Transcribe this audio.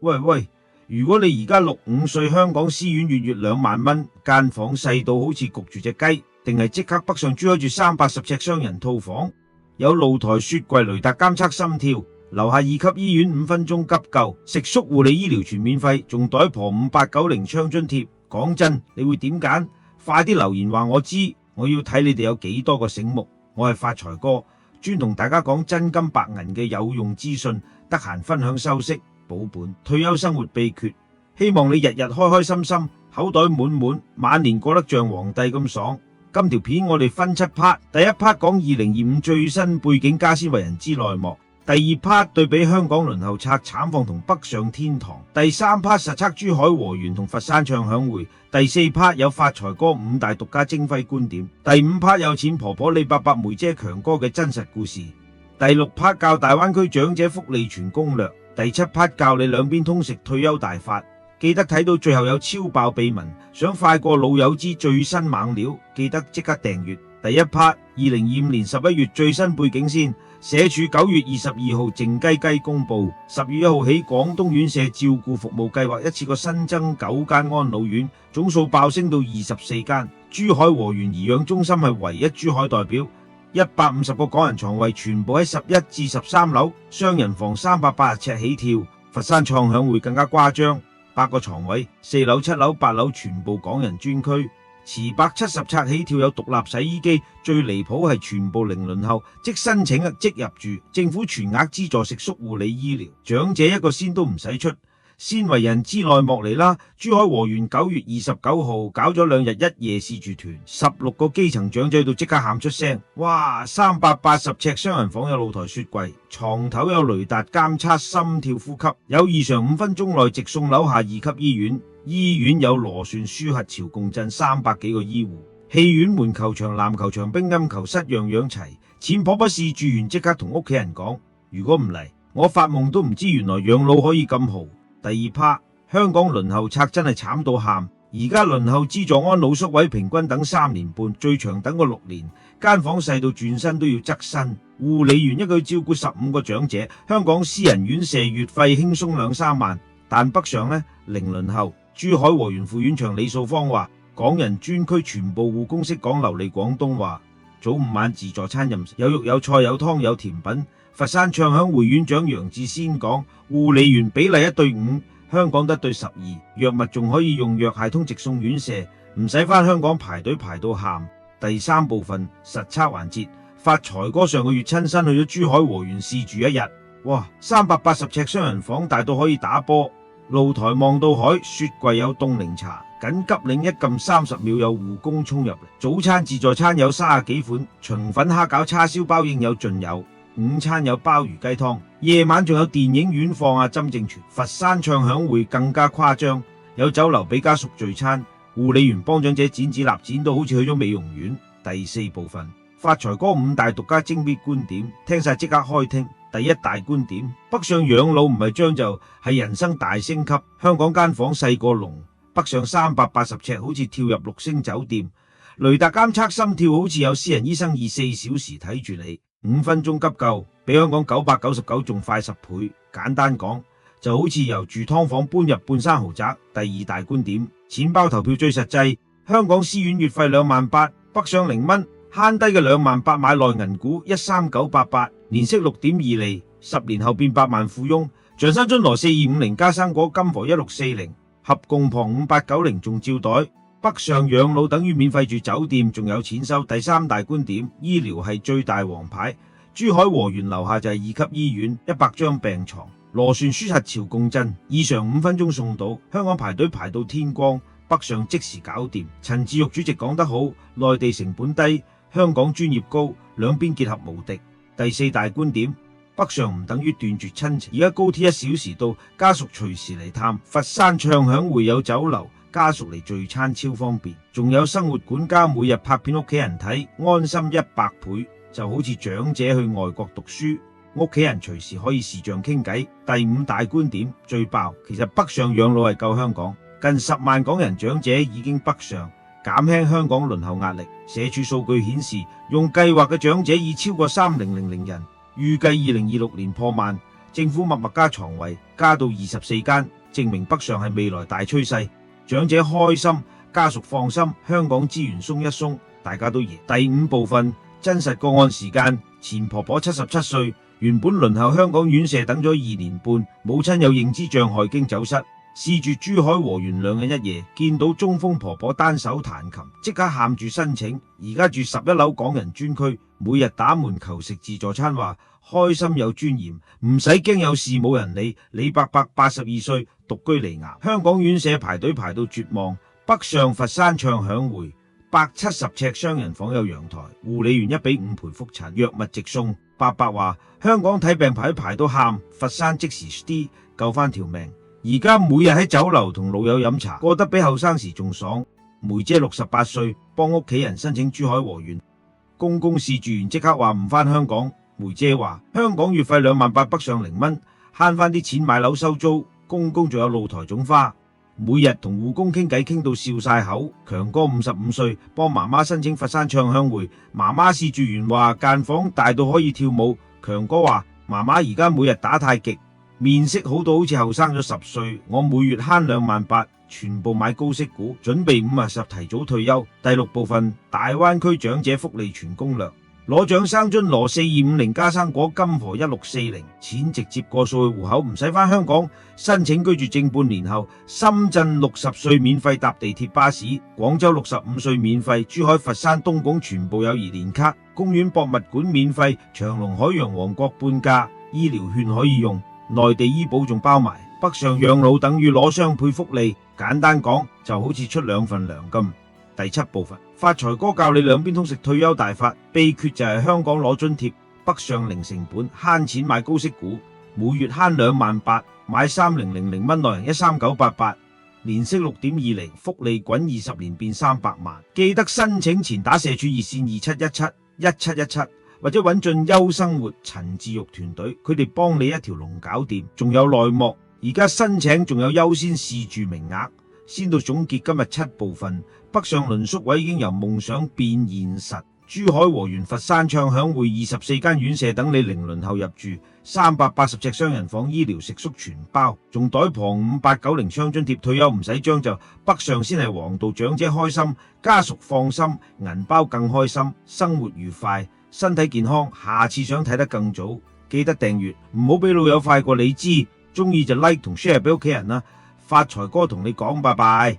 喂，如果你而家65歲，香港私院月2萬蚊，間房細到好似焗住隻雞，定係即刻北上珠海住380尺雙人套房，有露台雪櫃、雷達監測心跳，樓下2級醫院5分鐘急救，食宿護理醫療全免費，仲袋婆5890槍津貼。講真，你會點揀？快啲留言話我知，我要睇你哋有幾多個醒目。我係發財哥，專同大家講真金白銀嘅有用資訊，得閒分享收息保本退休生活秘訣。希望你日日開開心心，口袋滿滿，晚年過得像皇帝咁爽。今條片我哋分7 part，第1 part 講2025最新背景家先為人知內幕，第2 part 對比香港輪候冊慘況同北上天堂，第3 part 實測珠海和緣同佛山唱響會，第4 part 有發財哥5大獨家精輝觀點，第5 part 有錢婆婆李伯伯梅姐強哥嘅真實故事，第6 part 教大灣區長者福利全攻略，第7 part 教你兩邊通食退休大法。記得睇到最後有超爆秘聞，想快過老友知最新猛料，記得即刻訂閱。第1 part 2025年11月最新背景先，社署9月22號靜雞雞公布，10月1號起廣東院舍照顧服務計劃一次過新增9間安老院，總數爆升到24間。珠海和緣頤養中心係唯一珠海代表，150個港人床位全部喺11至13樓，雙人房380尺起跳。佛山創響會更加誇張，8個床位，4樓、7樓、8樓全部港人專區，持170尺起跳，有獨立洗衣機，最離譜係全部零輪候，即申請即入住，政府全額資助食宿護理醫療，長者一個仙都唔使出。先為人知內幕嚟啦！珠海和緣9月29號搞咗2日1夜試住團，16個基層長者到即刻喊出聲，哇！380尺雙人房有露台雪櫃，床頭有雷達監測心跳呼吸，有異常5分鐘內直送樓下2級醫院。醫院有螺旋輸核潮共振300幾個醫護，戲院門球場、籃球場、乒乓球室樣樣齊。錢婆婆試住完即刻同屋企人講，如果唔嚟，我發夢都唔知原來養老可以咁豪。第2 part 香港輪候冊真係慘到喊，而家輪候資助安老宿位平均等3年半，最長等過6年，間房細到轉身都要側身。護理員一個要照顧15個長者，香港私人院舍月費輕鬆2-3萬，但北上呢零輪候。珠海和緣副院長李素芳話，港人專區全部護工識講流利廣東話，早午晚自助餐任食，有肉有菜有湯有甜品。佛山唱響會院長楊志先講，護理員比例1對5，香港得對12，藥物仲可以用藥械通直送院舍，唔使返香港排隊排到喊。第3部分實測環節，發財哥上個月親身去咗珠海和緣試住1日，哇！380尺雙人房大到可以打波，露台望到海，雪櫃有凍檸茶，緊急鈴一撳30秒有護工衝入嚟。早餐自助餐有30幾款，腸粉蝦餃叉燒包應有盡有。午餐有鮑魚雞湯，夜晚仲有電影院放阿曾正全。佛山唱響會更加誇張，有酒樓俾家屬聚餐，護理員幫長者剪指甲，剪到好似去咗美容院。第4部分發財哥5大獨家精闢觀點，聽晒即刻開聽。第1大觀點，北上養老唔係將就，係人生大升級。香港間房細過籠，北上380尺好似跳入6星酒店，雷達監測心跳好似有私人醫生24小時睇住你。5分鐘急救，比香港999仲快10倍。簡單講，就好似由住劏房搬入半山豪宅。第2大觀點，錢包投票最實際。香港私院月費28000，北上0蚊，慳低嘅28000買內銀股13988，年息6.2厘，10年後變百萬富翁。象山津螺4250加生果金禾1640，合共旁5890仲照袋。北上養老等於免費住酒店，仲有錢收。第3大觀點，醫療係最大王牌。珠海和緣樓下就係2級醫院，100張病床，螺旋輸核潮共振，異常5分鐘送到。香港排隊排到天光，北上即時搞掂。陳志玉主席講得好，內地成本低，香港專業高，兩邊結合無敵。第4大觀點，北上唔等於斷絕親情，而家高鐵1小時到，家屬隨時嚟探。佛山唱響會有酒樓，家屬嚟聚餐超方便，仲有生活管家每日拍片屋企人睇，安心100倍，就好似長者去外國讀書，屋企人隨時可以視像傾偈。第5大觀點最爆，其實北上養老係救香港，近10萬港人長者已經北上，減輕香港輪候壓力。社署數據顯示，用計劃嘅長者已超過3000人，預計2026年破萬。政府默默加床位，加到24間，證明北上係未來大趨勢。長者開心，家屬放心，香港資源鬆一鬆，大家都贏。第五部分真實個案時間，前婆婆77歲，原本輪候香港院舍等咗2年半，母親有認知障礙經走失。試住珠海和園2日1夜，見到中風婆婆單手彈琴，即刻喊住申請。而家住11樓港人專區，每日打門求食自助餐，話開心有尊嚴，唔使驚有事冇人理。李伯伯82歲，獨居離癌，香港院舍排隊排到絕望。北上佛山唱響會，170尺雙人房有陽台，護理員1比5陪覆診，藥物直送。伯伯話香港睇病排到喊，佛山即時啲救翻條命。而家每日喺酒樓同老友飲茶，過得比後生時仲爽。梅姐68歲，幫屋企人申請珠海和園，公公試住完即刻話唔返香港。梅姐話香港月費28000，北上0蚊，慳翻啲錢買樓收租。公公仲有露台種花，每日同護工傾偈傾到笑晒口。強哥55歲，幫媽媽申請佛山唱響會，媽媽試住完話間房大到可以跳舞。強哥話媽媽而家每日打太極，面色好到好似後生咗10歲。我每月慳28000，全部買高息股，準備50提早退休。第6部分大灣區長者福利全攻略。攞獎生津羅4250加生果金河1640，錢直接過數去戶口，唔使返香港申請居住證。半年後，深圳60歲免費搭地鐵巴士，廣州65歲免費，珠海佛山東莞全部有兒年卡，公園博物館免費，長隆海洋王國半價，醫療券可以用，內地醫保仲包埋。北上養老等於攞雙倍福利，簡單講就好似出2份糧咁。第7部分發財哥教你兩邊通食退休大法，秘訣就係香港攞津貼，北上零成本，慳錢買高息股，每月慳28000，買3000蚊內人13988，年息6.2厘，福利滾20年變300萬。記得申請前打社署熱線27171717，或者揾進優生活陳志玉團隊，佢哋幫你一條龍搞掂，仲有內幕。而家申請仲有優先試住名額。先到總結今日7部分，北上輪宿位已經由夢想變現實。珠海和園佛山唱響會24間院舍等你零輪候入住，380尺雙人房，醫療食宿全包，仲袋旁5890雙津貼，退休唔使張就北上先係王道。長者開心，家屬放心，銀包更開心，生活愉快，身體健康。下次想睇得更早，記得訂閱，唔好俾老友快過你知。中意就 like 同 share 俾屋企人啦。發財哥同你講拜拜。